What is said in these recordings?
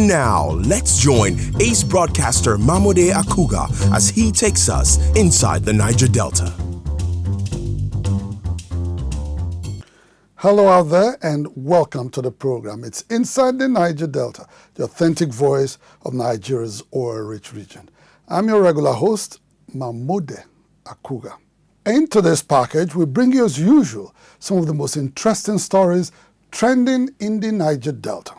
And now, let's join ace broadcaster Mamode Akugha as he takes us inside the Niger Delta. Hello out there and welcome to the program. It's Inside the Niger Delta, the authentic voice of Nigeria's oil-rich region. I'm your regular host, Mamode Akugha. In today's package, we bring you as usual some of the most interesting stories trending in the Niger Delta.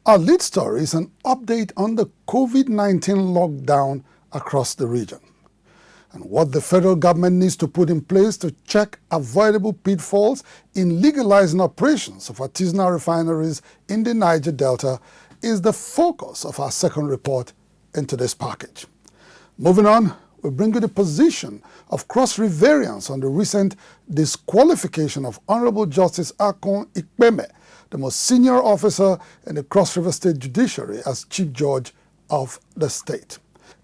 Our lead story is an update on the COVID-19 lockdown across the region and what the federal government needs to put in place to check avoidable pitfalls in legalizing operations of artisanal refineries in the Niger Delta is the focus of our second report in today's package. Moving on, we bring you the position of cross-revariance on the recent disqualification of Honorable Justice IKPEME'S, the most senior officer in the Cross River State Judiciary as Chief Judge of the state.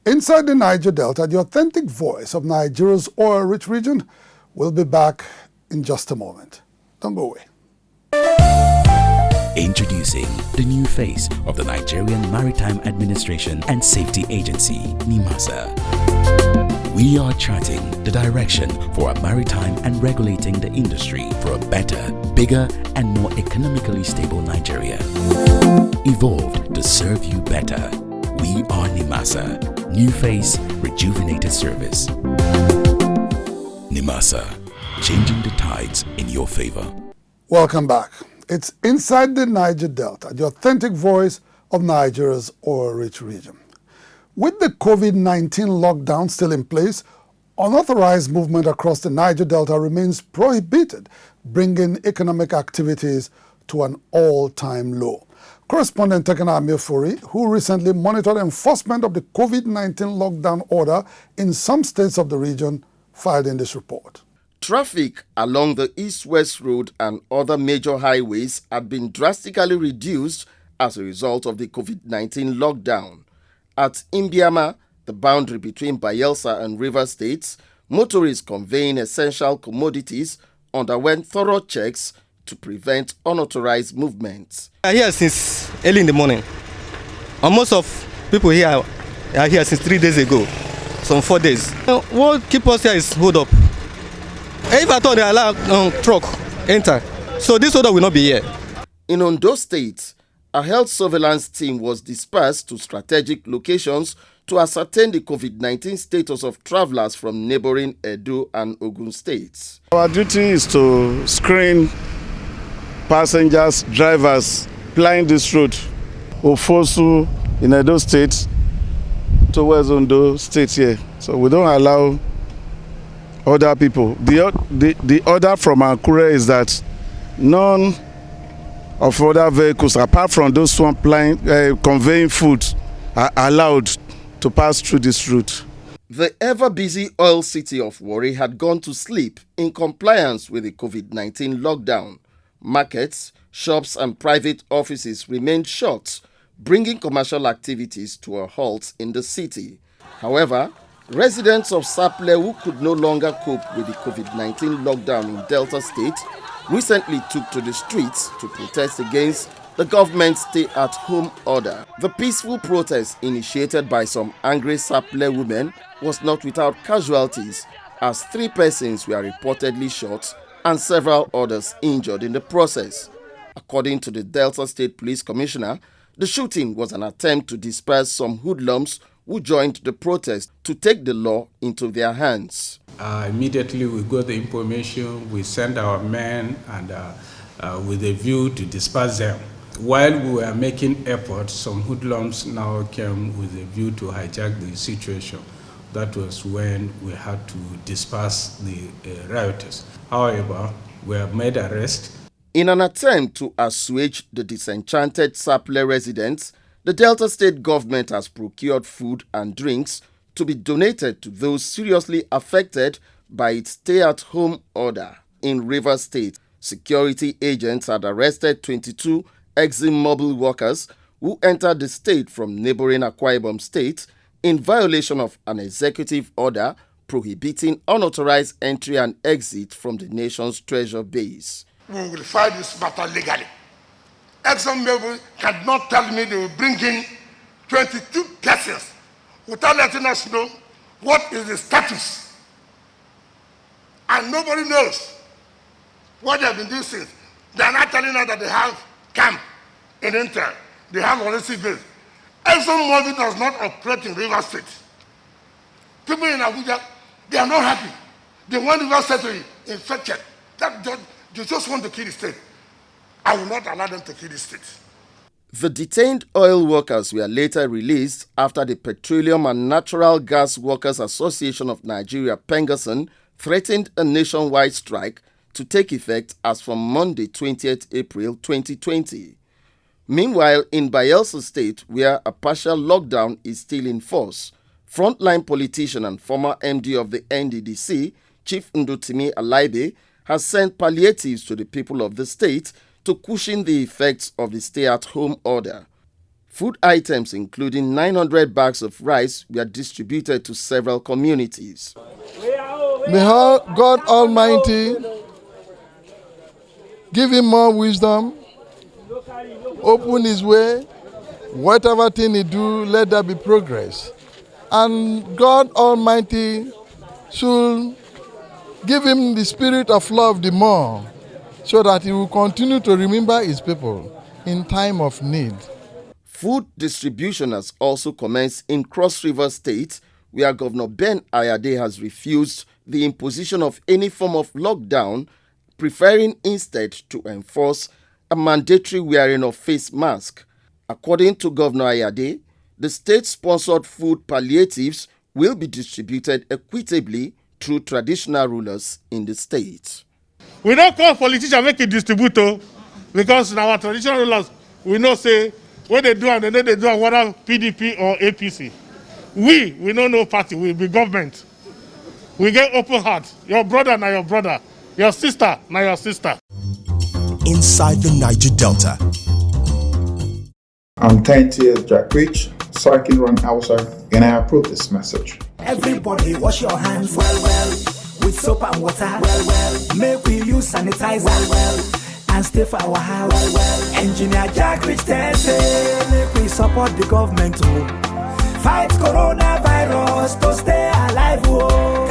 Inside the Niger Delta, the authentic voice of Nigeria's oil-rich region, will be back in just a moment. Don't go away. Introducing the new face of the Nigerian Maritime Administration and Safety Agency, NIMASA. We are charting the direction for a maritime and regulating the industry for a better, bigger, and more economically stable Nigeria. Evolved to serve you better. We are NIMASA. New face, rejuvenated service. NIMASA. Changing the tides in your favor. Welcome back. It's Inside the Niger Delta, the authentic voice of Nigeria's oil-rich region. With the COVID-19 lockdown still in place, unauthorized movement across the Niger Delta remains prohibited, bringing economic activities to an all-time low. Correspondent Tekena Amiofori, who recently monitored enforcement of the COVID-19 lockdown order in some states of the region, filed in this report. Traffic along the East-West Road and other major highways had been drastically reduced as a result of the COVID-19 lockdown. At Imbiama, the boundary between Bayelsa and Rivers states, motorists conveying essential commodities underwent thorough checks to prevent unauthorized movements. We are here since early in the morning. And most of people here are here since 3 days ago, some 4 days. What keeps us here is hold up. If I thought they allow truck enter, so this order will not be here. In Ondo State, a health surveillance team was dispersed to strategic locations to ascertain the COVID-19 status of travelers from neighboring Edo and Ogun states. Our duty is to screen passengers, drivers plying this route, Ofosu in Edo State towards Ondo State here. So we don't allow other people. The order from Akugha is that none of other vehicles, apart from those one conveying food, are allowed to pass through this route. The ever-busy oil city of Warri had gone to sleep in compliance with the COVID-19 lockdown. Markets, shops and private offices remained shut, bringing commercial activities to a halt in the city. However, residents of Saple who could no longer cope with the COVID-19 lockdown in Delta State recently took to the streets to protest against the government's stay-at-home order. The peaceful protest initiated by some angry Saple women was not without casualties, as 3 persons were reportedly shot and several others injured in the process. According to the Delta State Police Commissioner, the shooting was an attempt to disperse some hoodlums who joined the protest to take the law into their hands. Immediately we got the information, we sent our men and with a view to disperse them. While we were making efforts, some hoodlums now came with a view to hijack the situation. That was when we had to disperse the rioters. However, we have made arrests. In an attempt to assuage the disenchanted Saple residents, the Delta State government has procured food and drinks to be donated to those seriously affected by its stay-at-home order. In Rivers State, security agents had arrested 22 ExxonMobil workers who entered the state from neighboring AKPEME'S state in violation of an executive order prohibiting unauthorized entry and exit from the nation's treasure base. We will fight this battle legally. ExxonMobil cannot tell me they will bring in 22 persons without letting us know what is the status. And nobody knows what they have been doing since. They are not telling us that they have camp in Intel. They have already base. ExxonMobil does not operate in River State. People in Abuja, they are not happy. They want River State to be infected. They just want to kill the state. I will not allow them to kill the state. The detained oil workers were later released after the Petroleum and Natural Gas Workers Association of Nigeria, PENGASN, threatened a nationwide strike to take effect as from Monday, 20th April 2020. Meanwhile, in Bayelsa State, where a partial lockdown is still in force, frontline politician and former MD of the NDDC, Chief Ndutimi Alaibe, has sent palliatives to the people of the state to cushion the effects of the stay-at-home order. Food items including 900 bags of rice were distributed to several communities. May God Almighty give him more wisdom, open his way, whatever thing he do, let there be progress. And God Almighty should give him the spirit of love the more, so that he will continue to remember his people in time of need. Food distribution has also commenced in Cross River State, where Governor Ben Ayade has refused the imposition of any form of lockdown, preferring instead to enforce a mandatory wearing of face mask. According to Governor Ayade, the state-sponsored food palliatives will be distributed equitably through traditional rulers in the state. We don't call politicians make a distributor because in our traditional rulers, we know say what they do and they know they do whether PDP or APC. We don't know party, we be government. We get open heart. Your brother na your brother. Your sister na your sister. Inside the Niger Delta. I'm 10 years Jack Rich, Sarkin Run outside, and I approve this message. Everybody wash your hands well with soap and water well. Make we use sanitizer well and stay for our house well. Engineer Jack Rich say make we support the government to fight coronavirus to stay alive.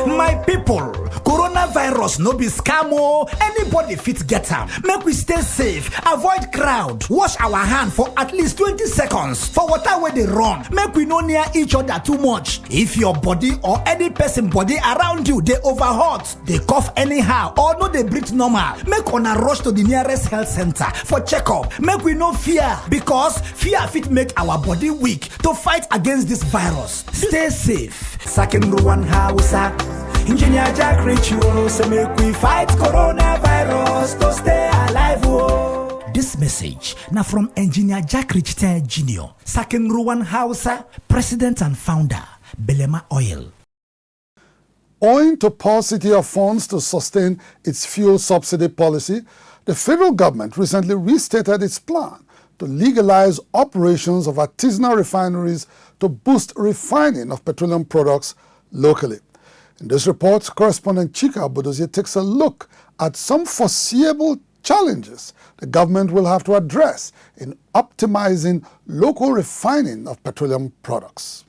My people, coronavirus no be scam o. Anybody fit get am. Make we stay safe, avoid crowd, wash our hand for at least 20 seconds for water where they run. Make we no near each other too much. If your body or any person body around you they overhot, they cough anyhow or no they breathe normal, make una rush to the nearest health center for checkup. Make we no fear, because fear fit make our body weak to fight against this virus. Stay safe. Second one house. Engineer Jack Rich, so make we fight coronavirus to stay alive. This message now from Engineer Jack Rich Jr., Second Ruwan Hausa, President and Founder, Belema Oil. Owing to paucity of funds to sustain its fuel subsidy policy, the federal government recently restated its plan to legalize operations of artisanal refineries to boost refining of petroleum products locally. In this report, correspondent Chika Bodozie takes a look at some foreseeable challenges the government will have to address in optimizing local refining of petroleum products.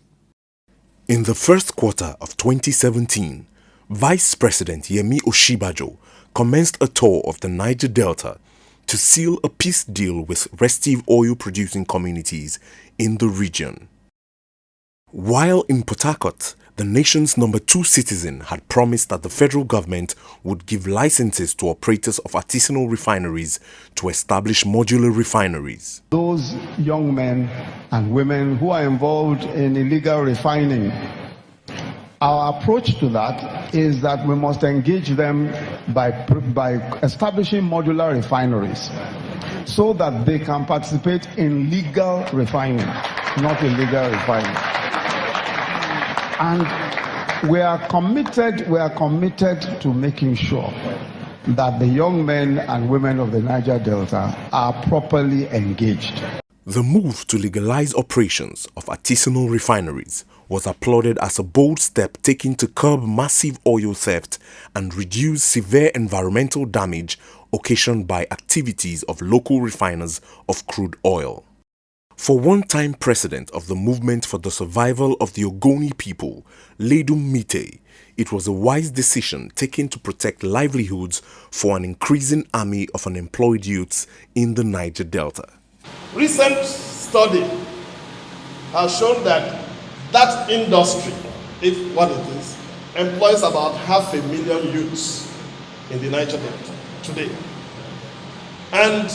In the first quarter of 2017, Vice President Yemi Oshibajo commenced a tour of the Niger Delta to seal a peace deal with restive oil-producing communities in the region. While in Port Harcourt, the nation's number 2 citizen had promised that the federal government would give licenses to operators of artisanal refineries to establish modular refineries. Those young men and women who are involved in illegal refining, our approach to that is that we must engage them by establishing modular refineries so that they can participate in legal refining, not illegal refining. And we are committed to making sure that the young men and women of the Niger Delta are properly engaged. The move to legalize operations of artisanal refineries was applauded as a bold step taken to curb massive oil theft and reduce severe environmental damage occasioned by activities of local refiners of crude oil. For one-time president of the Movement for the Survival of the Ogoni People, Ledum Mite, it was a wise decision taken to protect livelihoods for an increasing army of unemployed youths in the Niger Delta. Recent study has shown that that industry, if what it is, employs about 500,000 youths in the Niger Delta today. And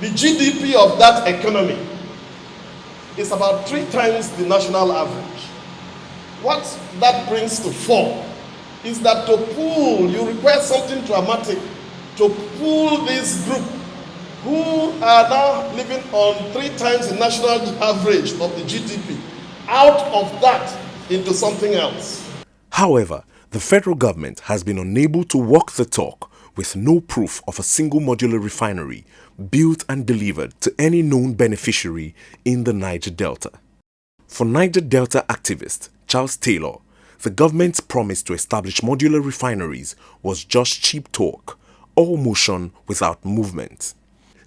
the GDP of that economy is about 3 times the national average. What that brings to fore is that to pull, you require something dramatic to pull this group who are now living on 3 times the national average of the GDP out of that into something else. However, the federal government has been unable to walk the talk with no proof of a single modular refinery built and delivered to any known beneficiary in the Niger Delta. For Niger Delta activist Charles Taylor, the government's promise to establish modular refineries was just cheap talk, all motion without movement.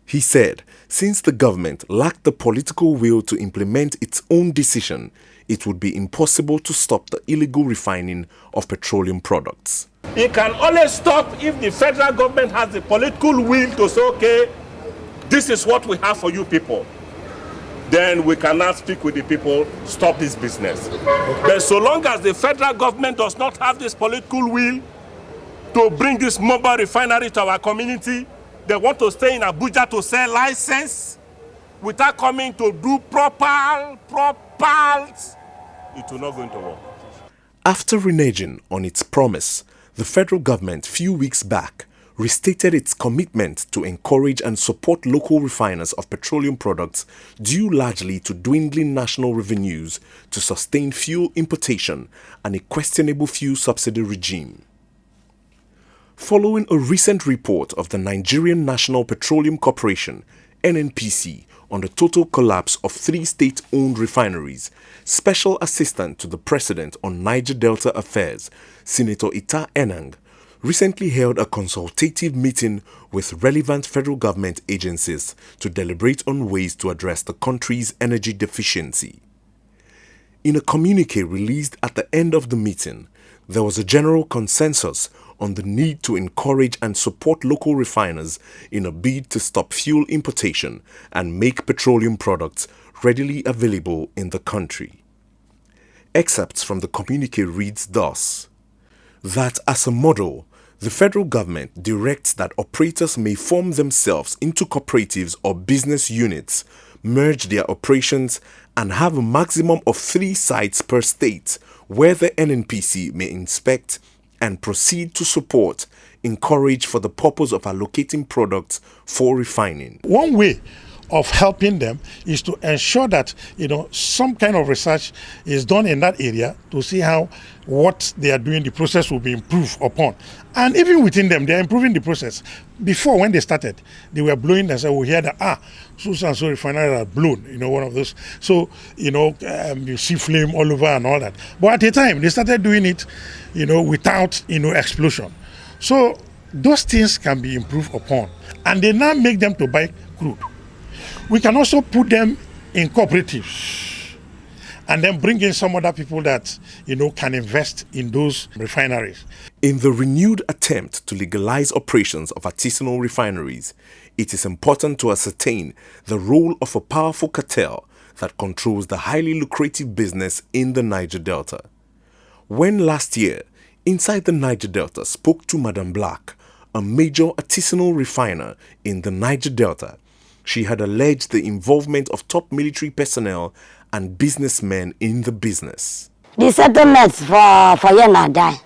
He said, since the government lacked the political will to implement its own decision, it would be impossible to stop the illegal refining of petroleum products. It can only stop if the federal government has the political will to say, okay, this is what we have for you people. Then we cannot speak with the people, stop this business. But so long as the federal government does not have this political will to bring this mobile refinery to our community, they want to stay in Abuja to sell license without coming to do proper, it will not going to work. After reneging on its promise, the federal government few weeks back restated its commitment to encourage and support local refiners of petroleum products due largely to dwindling national revenues to sustain fuel importation and a questionable fuel subsidy regime. Following a recent report of the Nigerian National Petroleum Corporation, NNPC, on the total collapse of 3 state-owned refineries, Special Assistant to the President on Niger Delta Affairs, Senator Ita Enang, recently held a consultative meeting with relevant federal government agencies to deliberate on ways to address the country's energy deficiency. In a communique released at the end of the meeting, there was a general consensus on the need to encourage and support local refiners in a bid to stop fuel importation and make petroleum products readily available in the country. Excerpts from the communique reads thus: that as a model, the federal government directs that operators may form themselves into cooperatives or business units, merge their operations, and have a maximum of 3 sites per state where the NNPC may inspect and proceed to support, encourage for the purpose of allocating products for refining. One way of helping them is to ensure that some kind of research is done in that area to see how what they are doing, the process will be improved upon. And even within them, they are improving the process. Before, when they started, they were blowing themselves. We hear that so and so refineries are blown, one of those. So you see flame all over and all that. But at the time, they started doing it without explosion. So those things can be improved upon, and they now make them to buy crude. We can also put them in cooperatives and then bring in some other people that, can invest in those refineries. In the renewed attempt to legalize operations of artisanal refineries, it is important to ascertain the role of a powerful cartel that controls the highly lucrative business in the Niger Delta. When last year, Inside the Niger Delta spoke to Madam Black, a major artisanal refiner in the Niger Delta, she had alleged the involvement of top military personnel and businessmen in the business. The settlements for Yena die.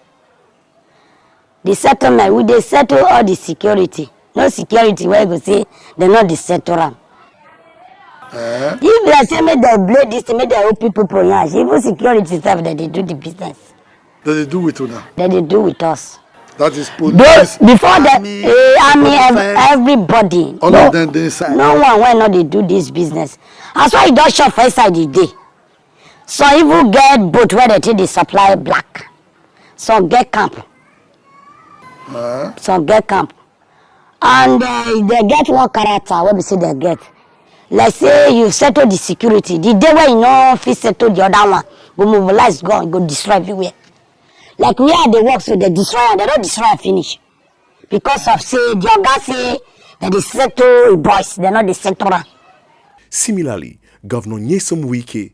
The settlement, we they settle all the security. No security where you say they not the settle. If they say me they blow this, me they help people pronounce. Even security stuff that they do the business. That they do with you now? That they do with us. That is police, before the army, everybody. All of them they inside. No one why not they do this business. That's why you don't shop for inside the day. So even get boat where they take the supply black. So get camp. So get camp. And they get one character, what we say they get. Let's say you settle the security. The day when you know if you settle the other one, go mobilize, go destroy everywhere. Like we are the work, so they destroy and they don't destroy and finish. Because of say the oga say that they settle boys, they're not the settlers. Similarly, Governor Nyesom Wike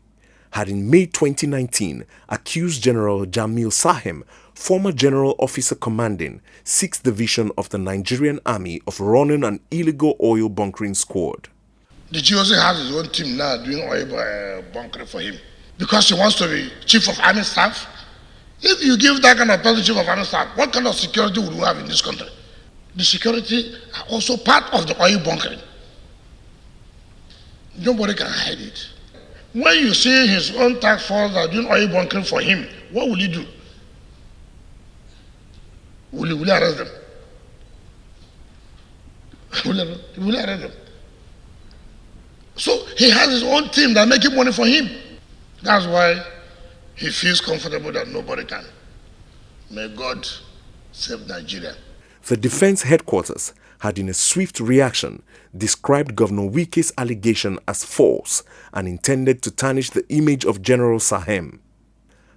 had in May 2019 accused General Jamil Sahem, former general officer commanding 6th Division of the Nigerian Army, of running an illegal oil bunkering squad. The GOC has his own team now doing oil bunkering for him because he wants to be chief of army staff. If you give that kind of person chief of army staff, what kind of security would we have in this country? The security are also part of the oil bunkering. Nobody can hide it. When you see his own task force are doing oil bunkering for him, what will he do? Will he arrest them? Will he arrest them? So he has his own team that making money for him. That's why he feels comfortable that nobody can. May God save Nigeria. The defense headquarters had, in a swift reaction, described Governor Wike's allegation as false and intended to tarnish the image of General Sahem.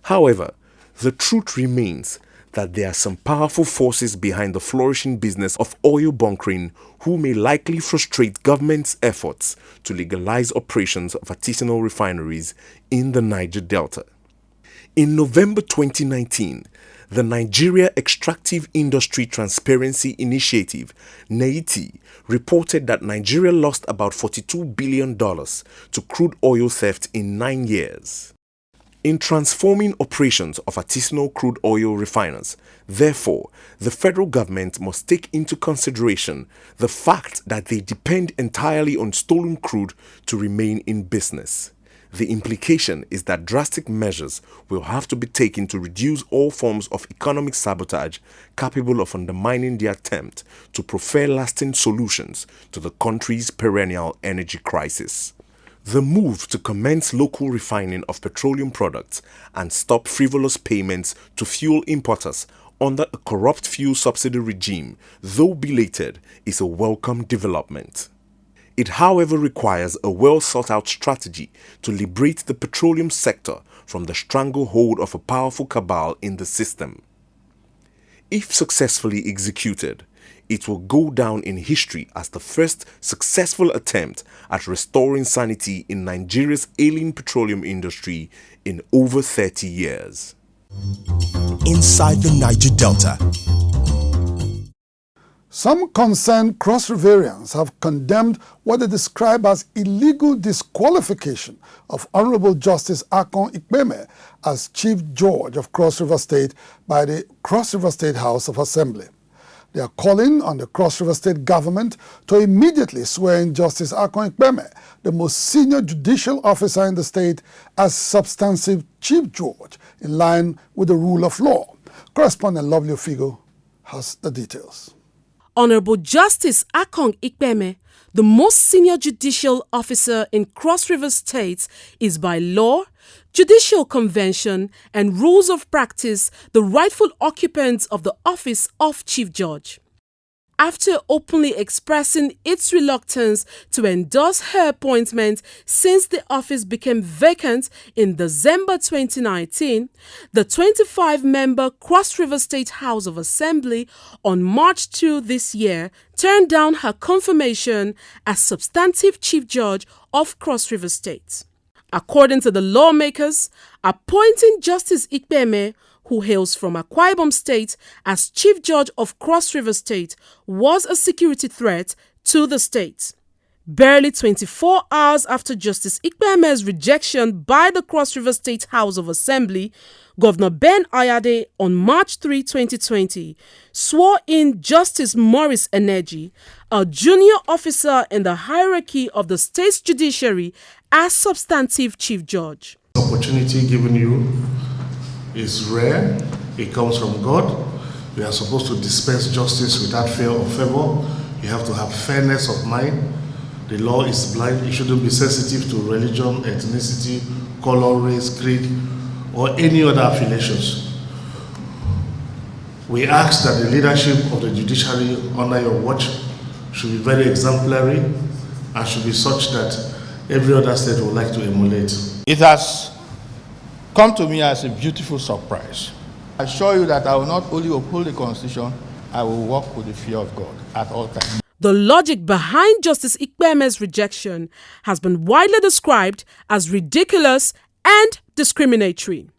However, the truth remains that there are some powerful forces behind the flourishing business of oil bunkering who may likely frustrate government's efforts to legalize operations of artisanal refineries in the Niger Delta. In November 2019, the Nigeria Extractive Industry Transparency Initiative, NEITI, reported that Nigeria lost about $42 billion to crude oil theft in 9 years. In transforming operations of artisanal crude oil refiners, therefore, the federal government must take into consideration the fact that they depend entirely on stolen crude to remain in business. The implication is that drastic measures will have to be taken to reduce all forms of economic sabotage capable of undermining the attempt to prefer lasting solutions to the country's perennial energy crisis. The move to commence local refining of petroleum products and stop frivolous payments to fuel importers under a corrupt fuel subsidy regime, though belated, is a welcome development. It, however, requires a well-thought-out strategy to liberate the petroleum sector from the stranglehold of a powerful cabal in the system. If successfully executed, it will go down in history as the first successful attempt at restoring sanity in Nigeria's ailing petroleum industry in over 30 years. Inside the Niger Delta. Some concerned Cross Riverians have condemned what they describe as illegal disqualification of Honorable Justice IKPEME'S as Chief Judge of Cross River State by the Cross River State House of Assembly. They are calling on the Cross River State government to immediately swear in Justice IKPEME'S, the most senior judicial officer in the state, as substantive Chief Judge in line with the rule of law. Correspondent Lovely Figo has the details. Honorable Justice IKPEME'S, the most senior judicial officer in Cross River State, is by law, judicial convention, and rules of practice the rightful occupant of the office of Chief Judge. After openly expressing its reluctance to endorse her appointment since the office became vacant in December 2019, the 25-member Cross River State House of Assembly on March 2 this year turned down her confirmation as substantive Chief Judge of Cross River State. According to the lawmakers, appointing Justice IKPEME'S, who hails from Akwa State, as Chief Judge of Cross River State was a security threat to the state. Barely 24 hours after Justice IKPEME'S rejection by the Cross River State House of Assembly, Governor Ben Ayade on March 3, 2020, swore in Justice Maurice Energy, a junior officer in the hierarchy of the state's judiciary, as substantive Chief Judge. The opportunity given you is rare. It comes from God. You are supposed to dispense justice without fear or favor. You have to have fairness of mind. The law is blind. It shouldn't be sensitive to religion, ethnicity, color, race, creed, or any other affiliations. We ask that the leadership of the judiciary under your watch should be very exemplary and should be such that every other state would like to emulate. It has come to me as a beautiful surprise. I assure you that I will not only uphold the Constitution, I will walk with the fear of God at all times. The logic behind Justice IKPEME'S rejection has been widely described as ridiculous and discriminatory.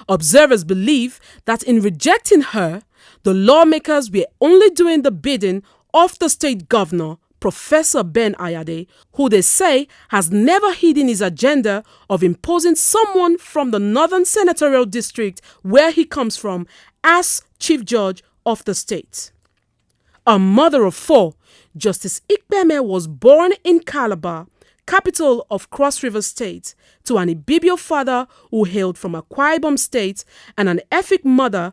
Observers believe that in rejecting her, the lawmakers were only doing the bidding of the state governor, Professor Ben Ayade, who they say has never hidden his agenda of imposing someone from the Northern Senatorial District where he comes from as Chief Judge of the state. A mother of four, Justice IKPEME was born in Calabar, capital of Cross River State, to an Ibibio father who hailed from Akwa Ibom State and an Efik mother.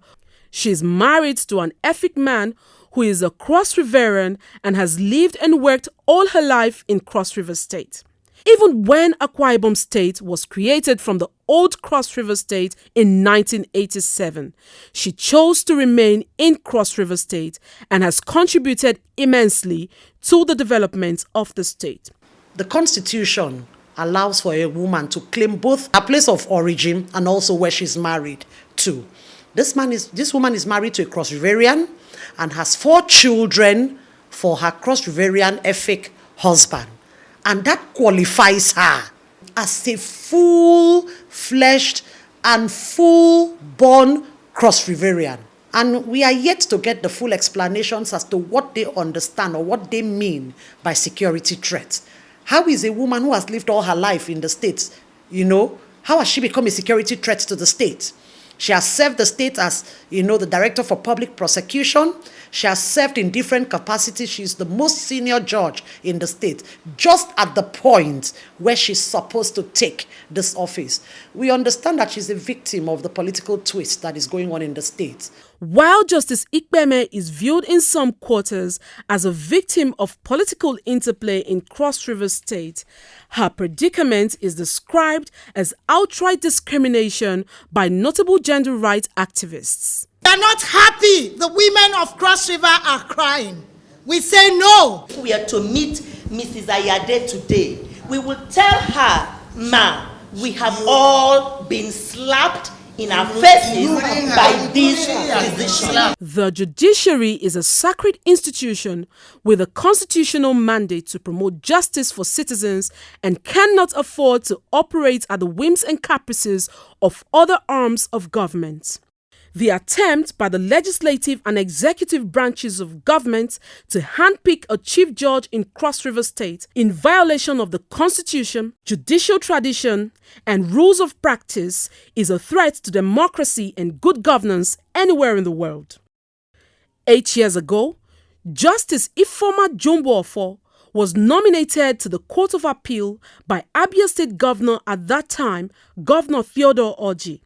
She is married to an Efik man who is a Cross Riverian and has lived and worked all her life in Cross River State. Even when Akwa Ibom State was created from the old Cross River State in 1987, she chose to remain in Cross River State and has contributed immensely to the development of the state. The Constitution allows for a woman to claim both her place of origin and also where she's married to. This woman is married to a Cross Riverian and has 4 children for her Cross Riverian Efik husband. And that qualifies her as a full-fleshed and full-born Cross Riverian. And we are yet to get the full explanations as to what they understand or what they mean by security threats. How is a woman who has lived all her life in the States, how has she become a security threat to the state? She has served the state as, the Director for Public Prosecution. She has served in different capacities. She's the most senior judge in the state, just at the point where she's supposed to take this office. We understand that she's a victim of the political twist that is going on in the state. While Justice IKPEME is viewed in some quarters as a victim of political interplay in Cross River State, her predicament is described as outright discrimination by notable gender rights activists. We are not happy. The women of Cross River are crying. We say no. We are to meet Mrs. Ayade today. We will tell her, ma, we have all been slapped in our faces by this decision. The judiciary is a sacred institution with a constitutional mandate to promote justice for citizens and cannot afford to operate at the whims and caprices of other arms of government. The attempt by the legislative and executive branches of government to handpick a chief judge in Cross River State in violation of the Constitution, judicial tradition, and rules of practice is a threat to democracy and good governance anywhere in the world. 8 years ago, Justice Ifeoma Jumbo was nominated to the Court of Appeal by Abia State Governor at that time, Governor Theodore Orji.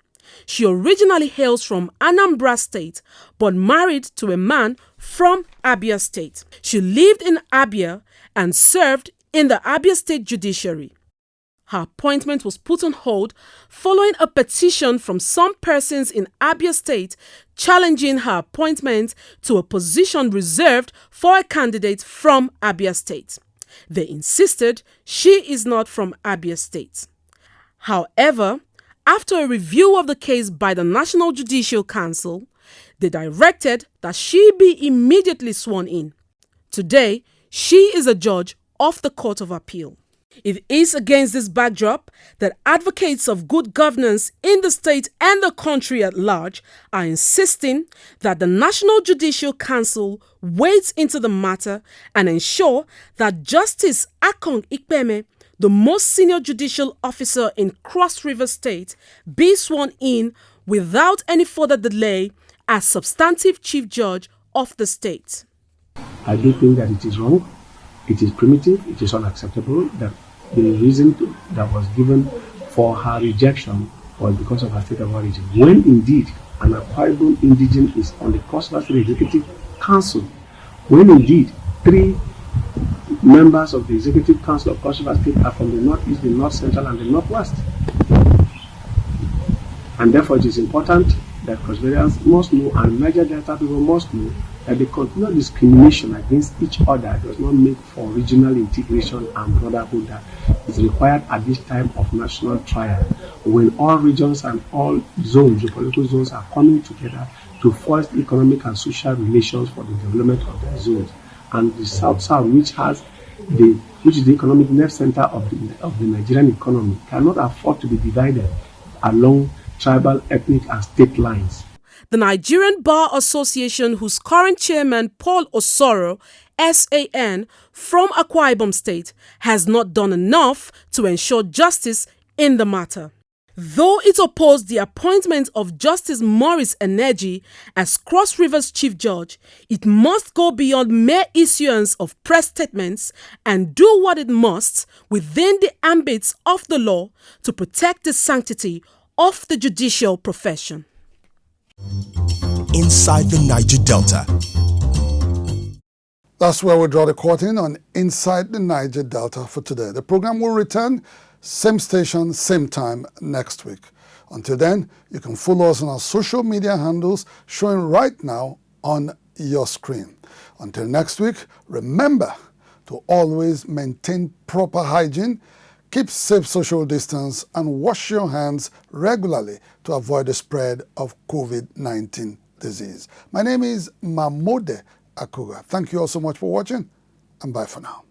She originally hails from Anambra State, but married to a man from Abia State. She lived in Abia and served in the Abia State Judiciary. Her appointment was put on hold following a petition from some persons in Abia State challenging her appointment to a position reserved for a candidate from Abia State. They insisted she is not from Abia State. However, after a review of the case by the National Judicial Council, they directed that she be immediately sworn in. Today, she is a judge of the Court of Appeal. It is against this backdrop that advocates of good governance in the state and the country at large are insisting that the National Judicial Council wades into the matter and ensure that Justice Akugha IKPEME, the most senior judicial officer in Cross River State, be sworn in without any further delay as substantive chief judge of the state. I do think that it is wrong, it is primitive, it is unacceptable that the reason that was given for her rejection was because of her state of origin. When indeed an Akwa Ibom indigene is on the Cross River State Executive Council, when indeed 3 members of the Executive Council of Cross River State are from the Northeast, the North Central, and the Northwest. And therefore it is important that Cross Riverians must know, and Niger Delta people must know, that the continual discrimination against each other does not make for regional integration and brotherhood that is required at this time of national trial, when all regions and all zones, geopolitical zones, are coming together to foster economic and social relations for the development of their zones. And the South-South, which is the economic nerve center of the Nigerian economy, cannot afford to be divided along tribal, ethnic, and state lines. The Nigerian Bar Association, whose current chairman, Paul Osoro, SAN, from Akwa Ibom State, has not done enough to ensure justice in the matter. Though it opposed the appointment of Justice Maurice Energy as Cross Rivers Chief Judge, it must go beyond mere issuance of press statements and do what it must within the ambits of the law to protect the sanctity of the judicial profession. Inside the Niger Delta. That's where we draw the curtain on Inside the Niger Delta for today. The program will return same station, same time next week. Until then, you can follow us on our social media handles showing right now on your screen. Until next week, remember to always maintain proper hygiene, keep safe social distance, and wash your hands regularly to avoid the spread of COVID-19 disease. My name is Mamode Akugha. Thank you all so much for watching, and bye for now.